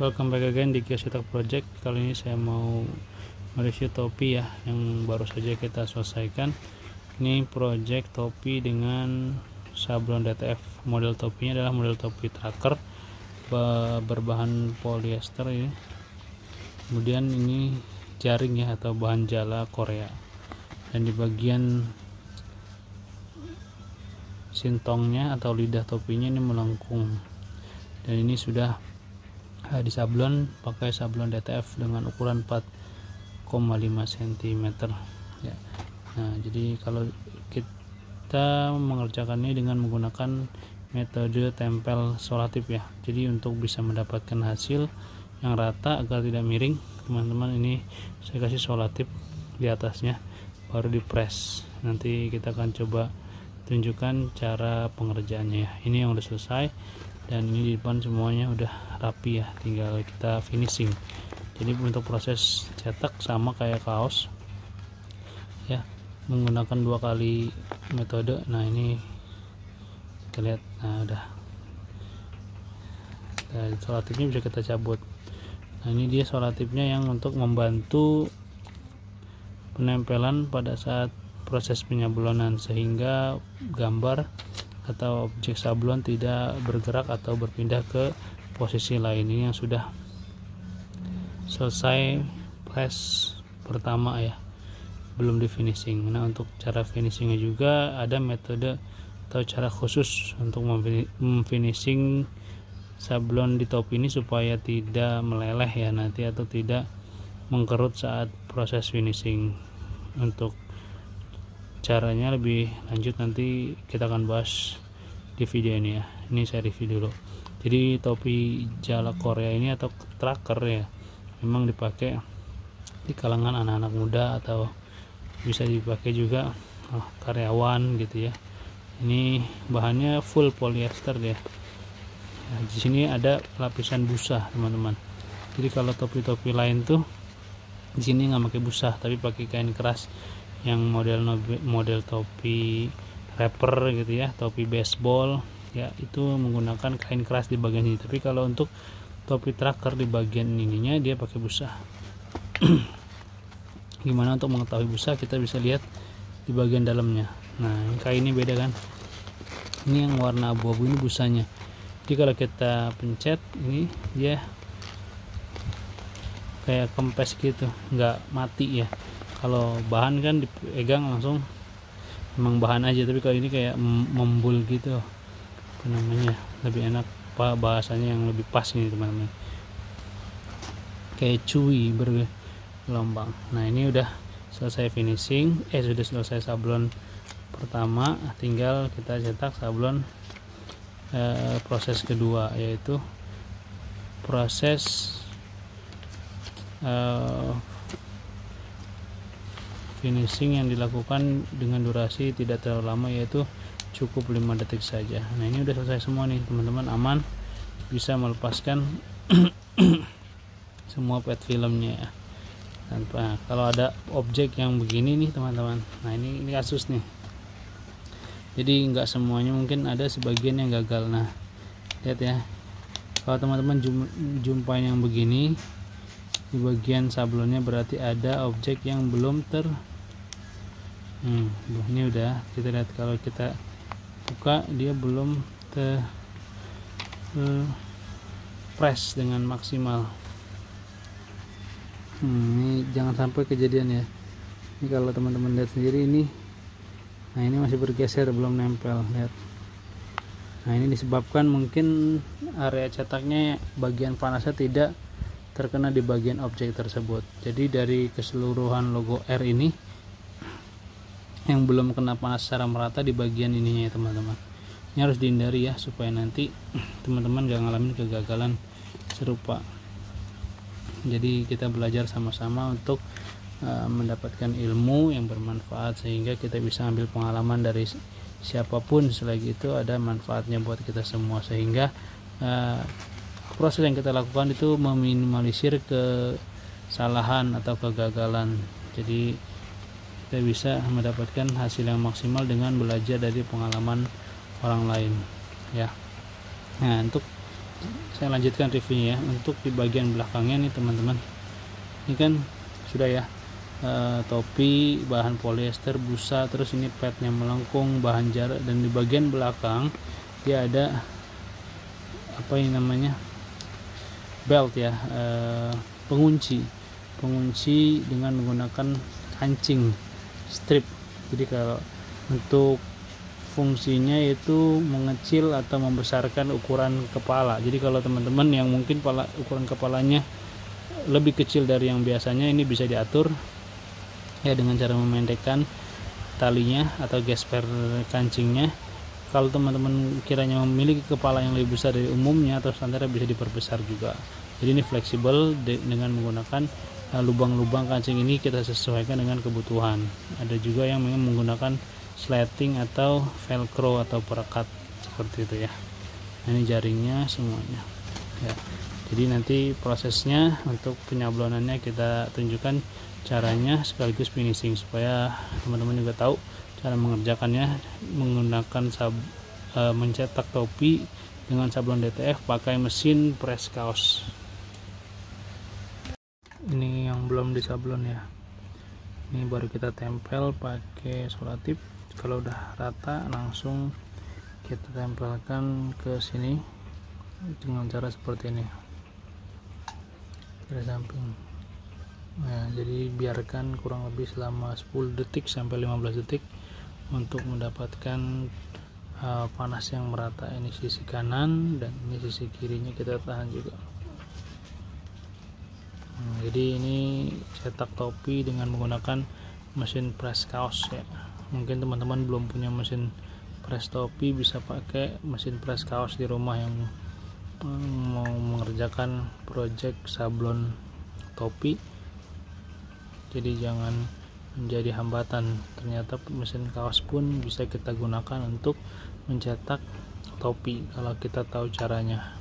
Welcome back again di Kios Cetak Project. Kali ini saya mau mereview topi ya, yang baru saja kita selesaikan. Ini project topi dengan sablon DTF. Model topinya adalah model topi tracker berbahan polyester ini. Kemudian ini jaring ya, atau bahan jala Korea. Dan di bagian sintongnya atau lidah topinya ini melengkung. Dan ini sudah disablon pakai sablon DTF dengan ukuran 4,5 cm ya. Nah, jadi kalau kita mengerjakannya dengan menggunakan metode tempel solatif ya, jadi untuk bisa mendapatkan hasil yang rata agar tidak miring, teman-teman, ini saya kasih solatif di atasnya baru di press. Nanti kita akan coba tunjukkan cara pengerjaannya ya. Ini yang udah selesai, dan ini di depan semuanya udah rapi ya, tinggal kita finishing. Jadi untuk proses cetak sama kayak kaos ya, menggunakan 2 kali metode. Nah, ini kita lihat, nah udah, nah, solatifnya bisa kita cabut. Nah, ini dia solatifnya yang untuk membantu penempelan pada saat proses penyablonan, sehingga gambar atau objek sablon tidak bergerak atau berpindah ke posisi lain. Ini yang sudah selesai press pertama ya, belum di finishing. Nah, untuk cara finishingnya juga ada metode atau cara khusus untuk memfinishing sablon di topi ini supaya tidak meleleh ya nanti, atau tidak mengkerut saat proses finishing. Untuk caranya lebih lanjut nanti kita akan bahas di video ini ya. Ini saya review dulu. Jadi topi jala Korea ini atau tracker ya, memang dipakai di kalangan anak-anak muda, atau bisa dipakai juga karyawan gitu ya. Ini bahannya full polyester ya. Nah, di sini ada lapisan busa, teman-teman. Jadi kalau topi-topi lain tuh di sini nggak pakai busa, tapi pakai kain keras yang model topi rapper gitu ya, topi baseball ya, itu menggunakan kain keras di bagian ini. Tapi kalau untuk topi tracker di bagian ininya dia pakai busa. Gimana untuk mengetahui busa? Kita bisa lihat di bagian dalamnya. Nah, kain ini beda kan, ini yang warna abu-abu ini busanya. Jadi kalau kita pencet ini dia kayak kempes gitu, nggak mati ya. Kalau bahan kan dipegang langsung memang bahan aja, tapi kalau ini kayak membul gitu, apa namanya, lebih enak bahasanya yang lebih pas nih, teman-teman, kayak chewy, bergelombang. Nah, ini udah selesai finishing, sudah selesai sablon pertama, tinggal kita cetak sablon proses kedua, yaitu proses finishing yang dilakukan dengan durasi tidak terlalu lama, yaitu cukup 5 detik saja. Nah, ini udah selesai semua nih, teman-teman, aman, bisa melepaskan semua pet filmnya ya. Tanpa, kalau ada objek yang begini nih, teman-teman, nah ini kasus nih. Jadi nggak semuanya, mungkin ada sebagian yang gagal. Nah, lihat ya, kalau teman-teman jumpain yang begini di bagian sablonnya, berarti ada objek yang belum ini udah kita lihat. Kalau kita buka, dia belum press dengan maksimal. Ini jangan sampai kejadian ya. Ini kalau teman-teman lihat sendiri ini, nah ini masih bergeser, belum nempel, lihat. Nah, ini disebabkan mungkin area cetaknya bagian panasnya tidak terkena di bagian objek tersebut. Jadi dari keseluruhan logo R ini yang belum kena panas secara merata di bagian ininya ya, teman-teman. Ini harus dihindari ya, supaya nanti teman-teman gak ngalamin kegagalan serupa. Jadi kita belajar sama-sama untuk mendapatkan ilmu yang bermanfaat, sehingga kita bisa ambil pengalaman dari siapapun. Selagi itu ada manfaatnya buat kita semua, sehingga proses yang kita lakukan itu meminimalisir kesalahan atau kegagalan. Jadi kita bisa mendapatkan hasil yang maksimal dengan belajar dari pengalaman orang lain ya. Nah, untuk saya lanjutkan reviewnya ya. Untuk di bagian belakangnya nih teman-teman, ini kan sudah ya, topi bahan polyester busa, terus ini padnya melengkung bahan jarak, dan di bagian belakang dia ada apa ini namanya, belt ya, pengunci dengan menggunakan kancing strip. Jadi kalau untuk fungsinya itu mengecil atau membesarkan ukuran kepala. Jadi kalau teman-teman yang mungkin ukuran kepalanya lebih kecil dari yang biasanya, ini bisa diatur ya dengan cara memendekkan talinya atau gesper kancingnya. Kalau teman-teman kiranya memiliki kepala yang lebih besar dari umumnya atau standar, bisa diperbesar juga. Jadi ini fleksibel dengan menggunakan lubang-lubang kancing ini kita sesuaikan dengan kebutuhan. Ada juga yang menggunakan slating atau velcro atau perekat seperti itu ya. Nah, ini jaringnya semuanya ya. Jadi nanti prosesnya untuk penyablonannya kita tunjukkan caranya sekaligus finishing, supaya teman-teman juga tahu cara mengerjakannya menggunakan mencetak topi dengan sablon DTF pakai mesin press kaos. Ini yang belum disablon ya, ini baru kita tempel pakai solatip. Kalau udah rata langsung kita tempelkan ke sini dengan cara seperti ini dari samping. Nah, jadi biarkan kurang lebih selama 10 detik sampai 15 detik untuk mendapatkan panas yang merata. Ini sisi kanan dan ini sisi kirinya kita tahan juga. Jadi ini cetak topi dengan menggunakan mesin press kaos ya. Mungkin teman-teman belum punya mesin press topi, bisa pakai mesin press kaos di rumah yang mau mengerjakan project sablon topi. Jadi jangan menjadi hambatan. Ternyata mesin kaos pun bisa kita gunakan untuk mencetak topi kalau kita tahu caranya.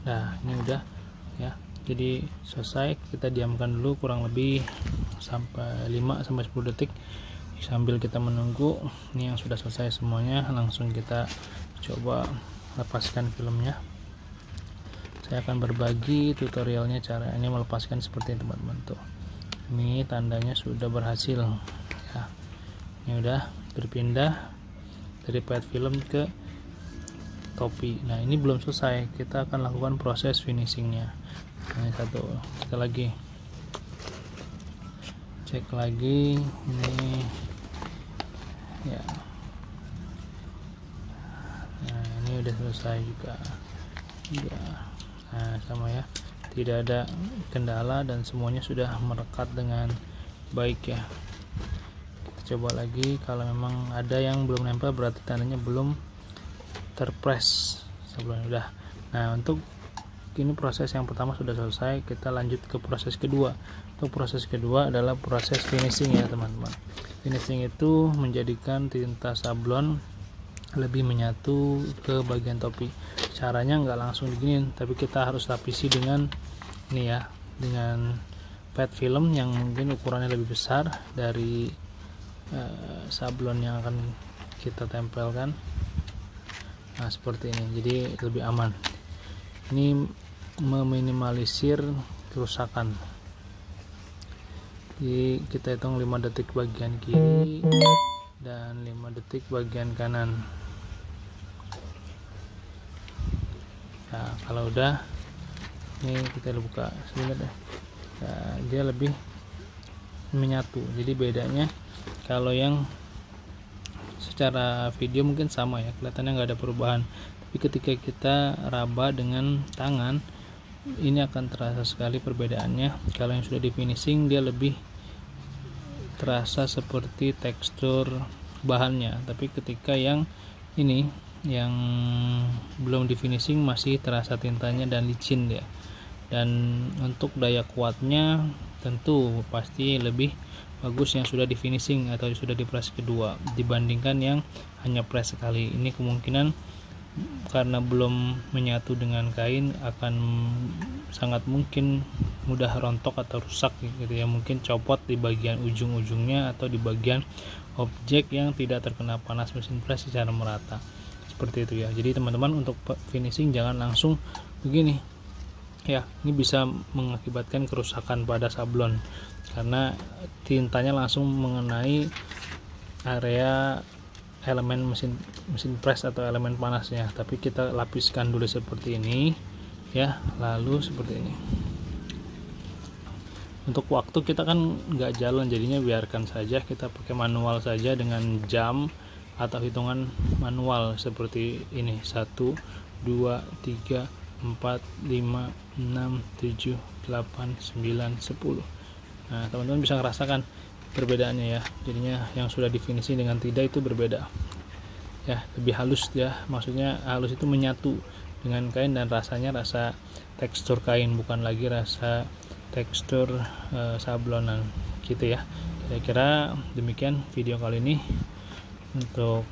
Nah, ini udah ya. Jadi selesai, kita diamkan dulu kurang lebih sampai 5-10 detik sambil kita menunggu. Ini yang sudah selesai semuanya, langsung kita coba lepaskan filmnya. Saya akan berbagi tutorialnya cara ini melepaskan seperti ini teman-teman. Tuh, ini tandanya sudah berhasil ya. Ini udah berpindah dari pad film ke topi. Nah, ini belum selesai, kita akan lakukan proses finishingnya. Ini satu, kita lagi cek lagi ini ya. Nah, ini udah selesai juga ya. Nah, sama ya, tidak ada kendala dan semuanya sudah merekat dengan baik ya. Kita coba lagi, kalau memang ada yang belum nempel berarti tandanya belum terpress sebelumnya udah. Nah, untuk ini proses yang pertama sudah selesai, kita lanjut ke proses kedua. Untuk proses kedua adalah proses finishing ya teman-teman. Finishing itu menjadikan tinta sablon lebih menyatu ke bagian topi. Caranya nggak langsung diginin, tapi kita harus lapisi dengan ini ya, dengan pad film yang mungkin ukurannya lebih besar dari sablon yang akan kita tempelkan. Nah, seperti ini, jadi lebih aman. Ini meminimalisir kerusakan. Jadi kita hitung 5 detik bagian kiri dan 5 detik bagian kanan. Nah, kalau udah, ini kita buka sebentar deh. Nah, dia lebih menyatu. Jadi bedanya kalau yang secara video mungkin sama ya, kelihatannya nggak ada perubahan, tapi ketika kita raba dengan tangan ini akan terasa sekali perbedaannya. Kalau yang sudah di finishing dia lebih terasa seperti tekstur bahannya, tapi ketika yang ini yang belum di finishing masih terasa tintanya dan licin ya. Dan untuk daya kuatnya tentu pasti lebih bagus yang sudah di finishing atau sudah di press kedua dibandingkan yang hanya press sekali. Ini kemungkinan karena belum menyatu dengan kain akan sangat mungkin mudah rontok atau rusak gitu ya, mungkin copot di bagian ujung-ujungnya atau di bagian objek yang tidak terkena panas mesin press secara merata. seperti itu ya. Jadi teman-teman untuk finishing jangan langsung begini ya, ini bisa mengakibatkan kerusakan pada sablon karena tintanya langsung mengenai area elemen mesin press atau elemen panasnya. Tapi kita lapiskan dulu seperti ini ya, lalu seperti ini. Untuk waktu kita kan nggak jalan, jadinya biarkan saja, kita pakai manual saja dengan jam atau hitungan manual seperti ini. 1 2 3 4 5 6 7 8 9 10. Nah teman-teman bisa merasakan perbedaannya ya, jadinya yang sudah di finishing dengan tidak itu berbeda ya, lebih halus ya, maksudnya halus itu menyatu dengan kain dan rasanya rasa tekstur kain, bukan lagi rasa tekstur sablonan gitu ya. Kira-kira demikian video kali ini untuk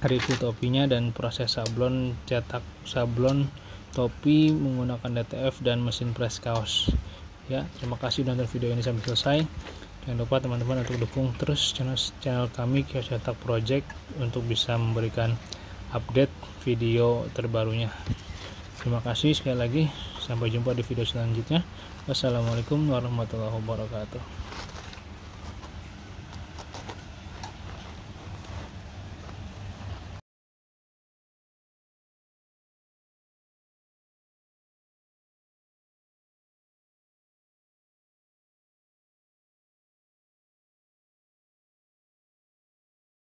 review topinya dan proses sablon, cetak sablon topi menggunakan DTF dan mesin press kaos ya. Terima kasih sudah nonton video ini sampai selesai. Jangan lupa teman-teman untuk dukung terus channel kami Kios Cetak Project untuk bisa memberikan update video terbarunya. Terima kasih sekali lagi, sampai jumpa di video selanjutnya. Wassalamualaikum warahmatullahi wabarakatuh.